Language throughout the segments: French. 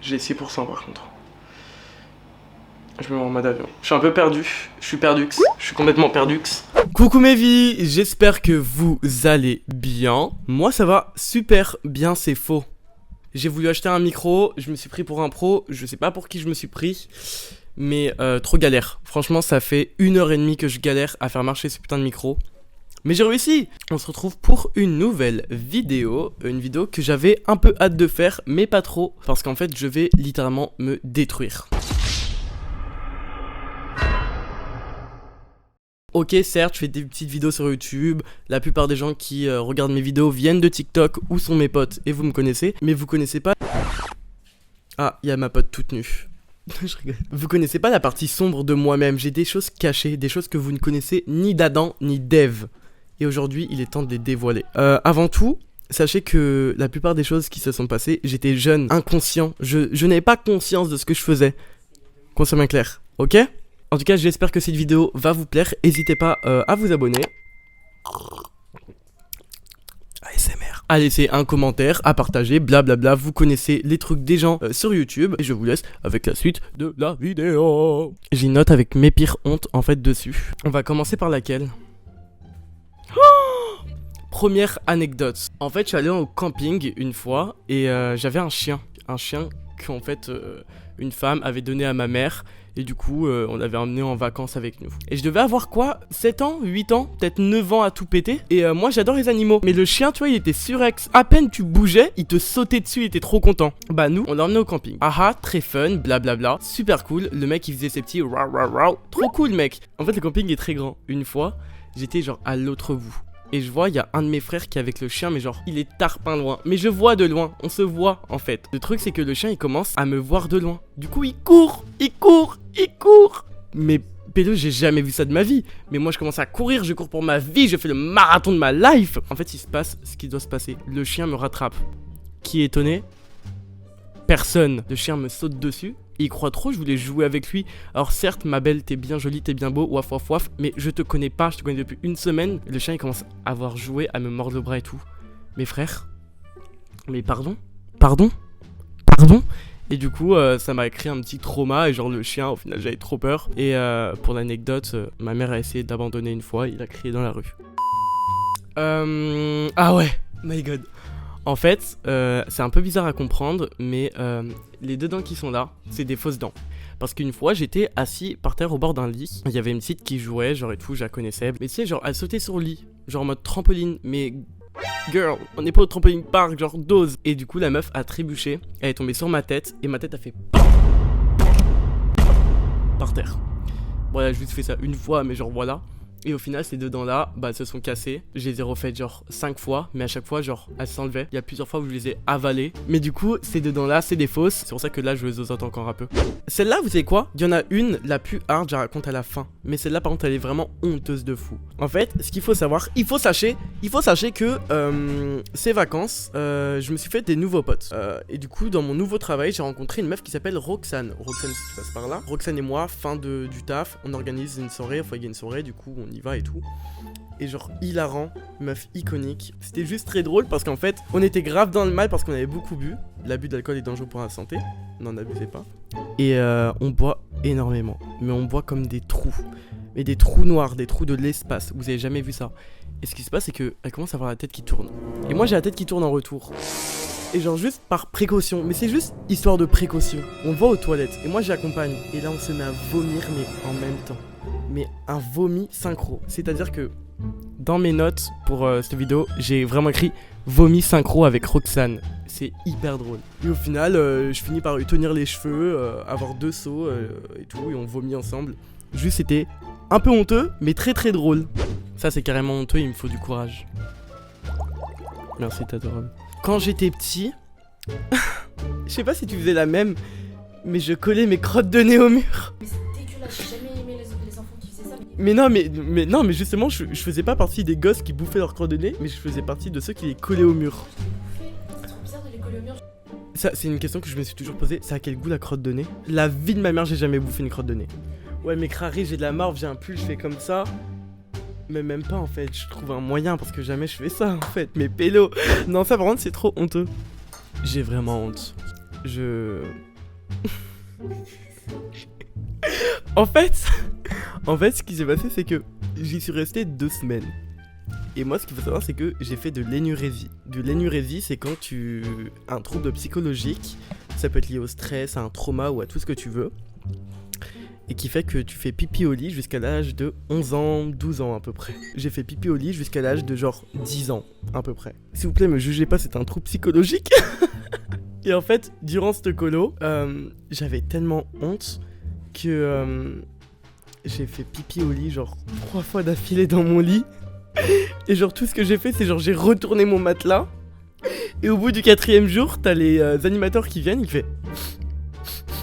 J'ai 6% par contre. Je me mets en mode avion. Je suis un peu perdu. Je suis perdux. Je suis complètement perdux. Coucou mes vies, j'espère que vous allez bien. Moi ça va super bien, c'est faux. J'ai voulu acheter un micro, je me suis pris pour un pro, je sais pas pour qui je me suis pris, mais trop galère. Franchement ça fait 1h30 que je galère à faire marcher ce putain de micro. Mais j'ai réussi. On se retrouve pour une nouvelle vidéo, une vidéo que j'avais un peu hâte de faire, mais pas trop, parce qu'en fait je vais littéralement me détruire. Ok, certes, je fais des petites vidéos sur YouTube. La plupart des gens qui regardent mes vidéos viennent de TikTok ou sont mes potes et vous me connaissez. Mais vous connaissez pas... Ah, il y a ma pote toute nue. Je rigole. Vous connaissez pas la partie sombre de moi-même. J'ai des choses cachées, des choses que vous ne connaissez ni d'Adam ni d'Ève. Et aujourd'hui, il est temps de les dévoiler. Avant tout, sachez que la plupart des choses qui se sont passées, j'étais jeune, inconscient. Je n'avais pas conscience de ce que je faisais. Qu'on soit bien clair, ok ? En tout cas, j'espère que cette vidéo va vous plaire. N'hésitez pas à vous abonner. ASMR. À laisser un commentaire, à partager, blablabla. Vous connaissez les trucs des gens sur YouTube. Et je vous laisse avec la suite de la vidéo. J'ai une note avec mes pires hontes en fait dessus. On va commencer par laquelle ? Première anecdote. En fait, je suis allé au camping une fois et j'avais un chien. Un chien qu'en fait une femme avait donné à ma mère. Et du coup, on l'avait emmené en vacances avec nous. Et je devais avoir quoi ? 7 ans, 8 ans, peut-être 9 ans à tout péter. Et moi, j'adore les animaux. Mais le chien, tu vois, il était surex. À peine tu bougeais, il te sautait dessus, il était trop content. Bah nous, on l'a emmené au camping. Ah, très fun, blablabla. Super cool. Le mec, il faisait ses petits rah rah rah. Trop cool, mec. En fait, le camping est très grand. Une fois, j'étais genre à l'autre bout. Et je vois, il y a un de mes frères qui est avec le chien, mais genre, il est tarpin loin. Mais je vois de loin, on se voit en fait. Le truc, c'est que le chien, il commence à me voir de loin. Du coup, il court. Mais pédo, j'ai jamais vu ça de ma vie. Mais moi, je commence à courir, je cours pour ma vie, je fais le marathon de ma life. En fait, il se passe ce qui doit se passer. Le chien me rattrape. Qui est étonné ? Personne. Le chien me saute dessus. Il croit trop, je voulais jouer avec lui. Alors certes, ma belle, t'es bien jolie, t'es bien beau, waf waf waf, mais je te connais pas, je te connais depuis une semaine. Le chien, il commence à avoir joué, à me mordre le bras et tout. Mes frères, mais pardon. Et du coup, ça m'a créé un petit trauma, et genre le chien, au final, j'avais trop peur. Et pour l'anecdote, ma mère a essayé d'abandonner une fois, il a crié dans la rue. Ah ouais, my god. En fait, c'est un peu bizarre à comprendre, mais les deux dents qui sont là, c'est des fausses dents. Parce qu'une fois, j'étais assis par terre au bord d'un lit. Il y avait une petite qui jouait, genre et tout, je la connaissais. Mais tu sais, genre, elle sautait sur le lit, genre en mode trampoline. Mais girl, on n'est pas au trampoline park, genre dose. Et du coup, la meuf a trébuché, elle est tombée sur ma tête, et ma tête a fait par terre. Bon, elle a juste fait ça une fois, mais genre voilà. Et au final, ces deux dents-là, bah, elles se sont cassées. Je les ai refaites genre 5 fois, mais à chaque fois, genre, elles s'enlevaient. Il y a plusieurs fois où je les ai avalées. Mais du coup, ces deux dents-là, c'est des fausses. C'est pour ça que là, je les zozote encore un peu. Celle-là, vous savez quoi ? Il y en a une, la plus hard, je la raconte à la fin. Mais celle-là, par contre, elle est vraiment honteuse de fou. En fait, ce qu'il faut savoir, il faut sachez que ces vacances, je me suis fait des nouveaux potes. Et du coup, dans mon nouveau travail, j'ai rencontré une meuf qui s'appelle Roxane. Roxane, si tu passes par là. Roxane et moi, fin du taf, on organise une soirée. Enfin, il y a une soirée, du coup, on y va et tout. Et genre hilarant, meuf iconique. C'était juste très drôle parce qu'en fait, on était grave dans le mal parce qu'on avait beaucoup bu. L'abus d'alcool est dangereux pour la santé, n'en abusez pas. Et on boit énormément, mais on boit comme des trous. Mais des trous noirs, des trous de l'espace, vous avez jamais vu ça. Et ce qui se passe, c'est qu'elle commence à avoir la tête qui tourne. Et moi j'ai la tête qui tourne en retour. Et genre juste par précaution, mais c'est juste histoire de précaution. On va aux toilettes, et moi j'accompagne. Et là on se met à vomir, mais en même temps. Mais un vomi synchro. C'est-à-dire que dans mes notes pour cette vidéo, j'ai vraiment écrit vomi synchro avec Roxane. C'est hyper drôle. Et au final, je finis par lui tenir les cheveux, avoir 2 seaux et tout, et on vomit ensemble. Juste, c'était un peu honteux, mais très très drôle. Ça, c'est carrément honteux, il me faut du courage. Merci, t'es adorable. Quand j'étais petit, je sais pas si tu faisais la même, mais je collais mes crottes de nez au mur. Mais c'est dégueulasse, j'ai jamais aimé les enfants qui faisaient ça. Mais non, mais justement, je faisais pas partie des gosses qui bouffaient leurs crottes de nez, mais je faisais partie de ceux qui les collaient au mur. C'est trop bizarre de les coller au mur. Ça, c'est une question que je me suis toujours posée. Ça a quel goût la crotte de nez ? La vie de ma mère, j'ai jamais bouffé une crotte de nez. Ouais, mais crari, j'ai de la marve, j'ai un pull, je fais comme ça. Mais même pas en fait, je trouve un moyen parce que jamais je fais ça en fait. Mais pélo. Non, ça par contre, c'est trop honteux. J'ai vraiment honte. En fait, ce qui s'est passé, c'est que j'y suis resté 2 semaines. Et moi, ce qu'il faut savoir, c'est que j'ai fait de l'énurésie. De l'énurésie, c'est quand tu as un trouble psychologique, ça peut être lié au stress, à un trauma ou à tout ce que tu veux, et qui fait que tu fais pipi au lit jusqu'à l'âge de 11 ans, 12 ans à peu près. J'ai fait pipi au lit jusqu'à l'âge de genre 10 ans à peu près. S'il vous plaît, me jugez pas, c'est un trouble psychologique. Et en fait, durant cette colo, j'avais tellement honte que j'ai fait pipi au lit genre 3 fois d'affilée dans mon lit. Et genre tout ce que j'ai fait, c'est genre j'ai retourné mon matelas. Et au bout du 4e jour, t'as les animateurs qui viennent, ils font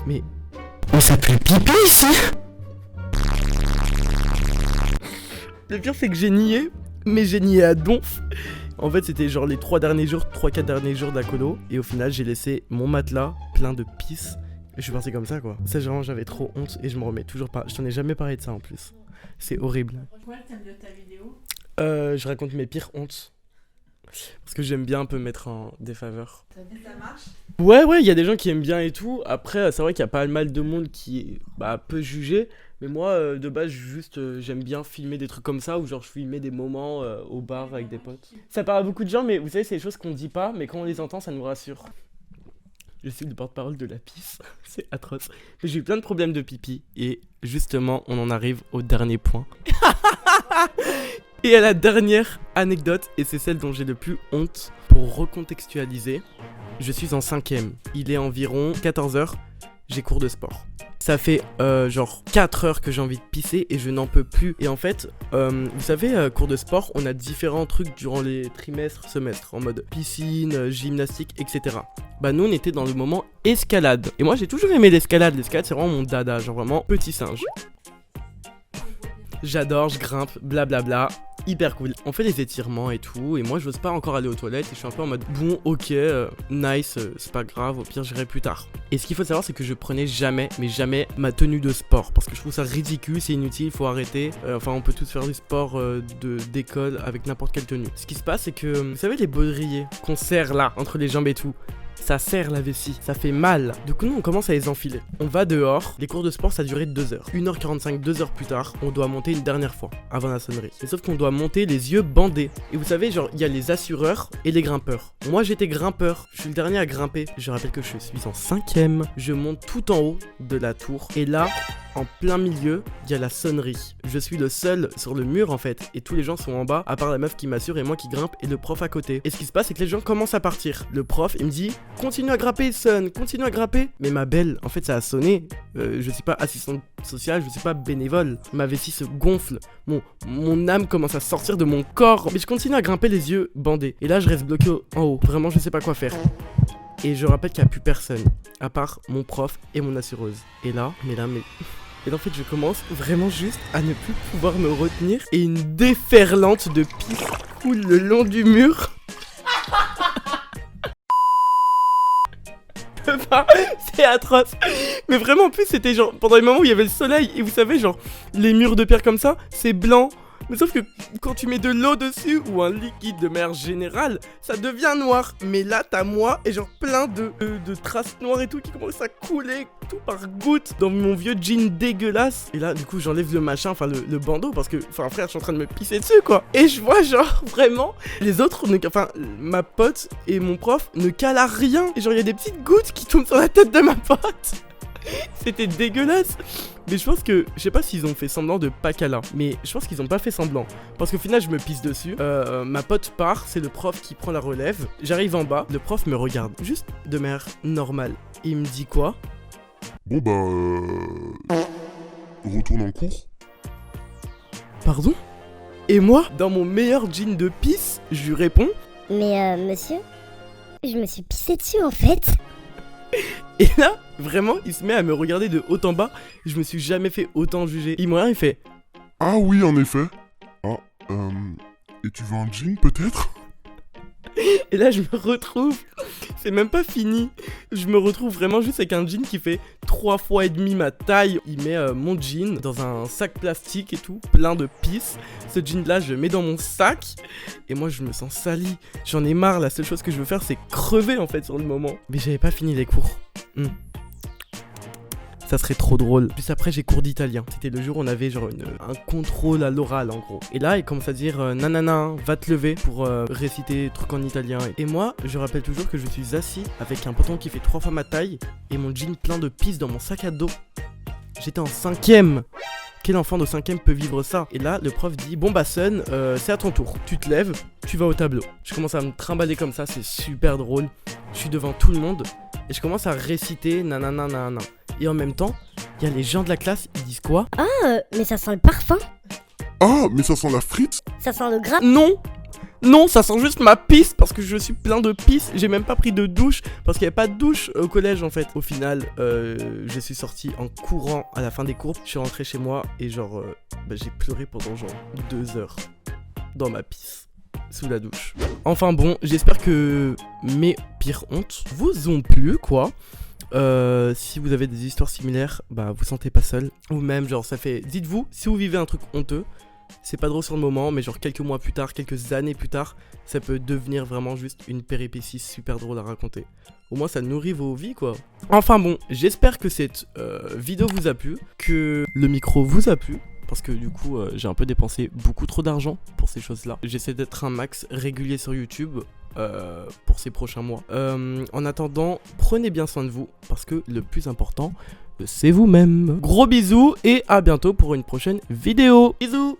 Mais ça pue pipi ici. Le pire c'est que j'ai nié, mais j'ai nié à donf. En fait c'était genre les 3-4 derniers jours de la colo. Et au final j'ai laissé mon matelas plein de pisse. Et je suis parti comme ça quoi. Ça genre j'avais trop honte et je me remets toujours pas. Je t'en ai jamais parlé de ça en plus. C'est horrible. Franchement, le thème de ta vidéo. Je raconte mes pires hontes. Parce que j'aime bien un peu mettre en défaveur. Ça marche. Ouais, il y a des gens qui aiment bien et tout. Après, c'est vrai qu'il y a pas mal de monde qui peut juger. Mais moi, de base, juste, j'aime bien filmer des trucs comme ça. Ou genre, je filmais des moments au bar avec des potes. Ça parle à beaucoup de gens, mais vous savez, c'est des choses qu'on dit pas. Mais quand on les entend, ça nous rassure. Je suis le porte-parole de la pisse. C'est atroce. Mais j'ai eu plein de problèmes de pipi. Et justement, on en arrive au dernier point. Et à la dernière anecdote, et c'est celle dont j'ai le plus honte, pour recontextualiser, je suis en 5ème. Il est environ 14h, j'ai cours de sport. Ça fait genre 4 heures que j'ai envie de pisser et je n'en peux plus. Et en fait, vous savez, cours de sport, on a différents trucs durant les trimestres, semestres, en mode piscine, gymnastique, etc. Bah nous, on était dans le moment escalade. Et moi, j'ai toujours aimé l'escalade. L'escalade, c'est vraiment mon dada, genre vraiment petit singe. J'adore, je grimpe, blablabla, hyper cool. On fait des étirements et tout, et moi j'ose pas encore aller aux toilettes, et je suis un peu en mode bon, ok, nice, c'est pas grave, au pire j'irai plus tard. Et ce qu'il faut savoir, c'est que je prenais jamais, mais jamais ma tenue de sport, parce que je trouve ça ridicule, c'est inutile, faut arrêter. Enfin, on peut tous faire du sport d'école avec n'importe quelle tenue. Ce qui se passe, c'est que, vous savez, les baudriers qu'on serre là, entre les jambes et tout, ça serre la vessie, ça fait mal. Du coup, nous, on commence à les enfiler. On va dehors, les cours de sport, ça durait 2 heures. 1h45, 2 heures plus tard, on doit monter une dernière fois, avant la sonnerie. Mais sauf qu'on doit monter les yeux bandés. Et vous savez, genre, il y a les assureurs et les grimpeurs. Moi, j'étais grimpeur, je suis le dernier à grimper. Je rappelle que je suis en 5ème, je monte tout en haut de la tour. Et là, en plein milieu, il y a la sonnerie. Je suis le seul sur le mur en fait, et tous les gens sont en bas, à part la meuf qui m'assure et moi qui grimpe et le prof à côté. Et ce qui se passe, c'est que les gens commencent à partir. Le prof, il me dit, continue à grimper, son, continue à grimper. Mais ma belle, en fait, ça a sonné. Je suis pas assistante sociale, je suis pas bénévole. Ma vessie se gonfle. Mon âme commence à sortir de mon corps. Mais je continue à grimper les yeux bandés. Et là, je reste bloqué en haut. Vraiment, je sais pas quoi faire. Et je rappelle qu'il n'y a plus personne, à part mon prof et mon assureuse. Et là, Et en fait, je commence vraiment juste à ne plus pouvoir me retenir. Et une déferlante de pisse coule le long du mur. Enfin, c'est atroce. Mais vraiment, en plus, c'était genre pendant les moments où il y avait le soleil. Et vous savez, genre, les murs de pierre comme ça, c'est blanc. Mais sauf que quand tu mets de l'eau dessus ou un liquide de manière générale, ça devient noir. Mais là, t'as moi et genre plein de traces noires et tout qui commencent à couler tout par gouttes dans mon vieux jean dégueulasse. Et là, du coup, j'enlève le machin, enfin le bandeau parce que, enfin frère, je suis en train de me pisser dessus quoi. Et je vois genre vraiment les autres, enfin ma pote et mon prof ne calent à rien. Et genre il y a des petites gouttes qui tombent sur la tête de ma pote. C'était dégueulasse. Mais je pense que, je sais pas s'ils ont fait semblant de pas câlin, mais je pense qu'ils ont pas fait semblant. Parce qu'au final je me pisse dessus, ma pote part, c'est le prof qui prend la relève. J'arrive en bas, le prof me regarde, juste de manière normale. Il me dit quoi? Retourne en cours. Pardon? Et moi, dans mon meilleur jean de pisse, je lui réponds. Mais monsieur, je me suis pissé dessus en fait. Et là, vraiment, il se met à me regarder de haut en bas. Je me suis jamais fait autant juger. Il me regarde, il fait. Ah oui, en effet. Ah, et tu veux un jean peut-être? Et là, je me retrouve. C'est même pas fini. Je me retrouve vraiment juste avec un jean qui fait 3 fois et demi ma taille. Il met mon jean dans un sac plastique et tout, plein de pisse. Ce jean là, je le mets dans mon sac. Et moi, je me sens sali. J'en ai marre. La seule chose que je veux faire, c'est crever en fait sur le moment. Mais j'avais pas fini les cours. Ça serait trop drôle. Juste après, j'ai cours d'italien. C'était le jour où on avait genre un contrôle à l'oral en gros. Et là, il commence à dire nanana, va te lever pour réciter des trucs en italien. Et moi, je rappelle toujours que je suis assis avec un pantalon qui fait 3 fois ma taille et mon jean plein de pisse dans mon sac à dos. J'étais en 5ème. Quel enfant de 5ème peut vivre ça? Et là, le prof dit, bon bah Sun, c'est à ton tour. Tu te lèves, tu vas au tableau. Je commence à me trimballer comme ça, c'est super drôle. Je suis devant tout le monde et je commence à réciter nanana nanana. Et en même temps, il y a les gens de la classe, ils disent quoi? Mais ça sent le parfum. Ah, mais ça sent la frite. Ça sent le gras. Non, ça sent juste ma pisse parce que je suis plein de pisse. J'ai même pas pris de douche parce qu'il n'y avait pas de douche au collège en fait. Au final, je suis sorti en courant à la fin des cours. Je suis rentré chez moi et genre, j'ai pleuré pendant genre 2 heures dans ma pisse sous la douche. Enfin bon, j'espère que mes pires hontes vous ont plu quoi. Si vous avez des histoires similaires, bah vous sentez pas seul. Ou même genre ça fait, dites-vous, si vous vivez un truc honteux, c'est pas drôle sur le moment, mais genre quelques mois plus tard, quelques années plus tard, ça peut devenir vraiment juste une péripétie super drôle à raconter. Au moins ça nourrit vos vies quoi. Enfin bon, j'espère que cette vidéo vous a plu, que le micro vous a plu. Parce que du coup j'ai un peu dépensé beaucoup trop d'argent pour ces choses là. J'essaie d'être un max régulier sur YouTube pour ces prochains mois. En attendant, prenez bien soin de vous parce que le plus important c'est vous-même. Gros bisous et à bientôt pour une prochaine vidéo. Bisous.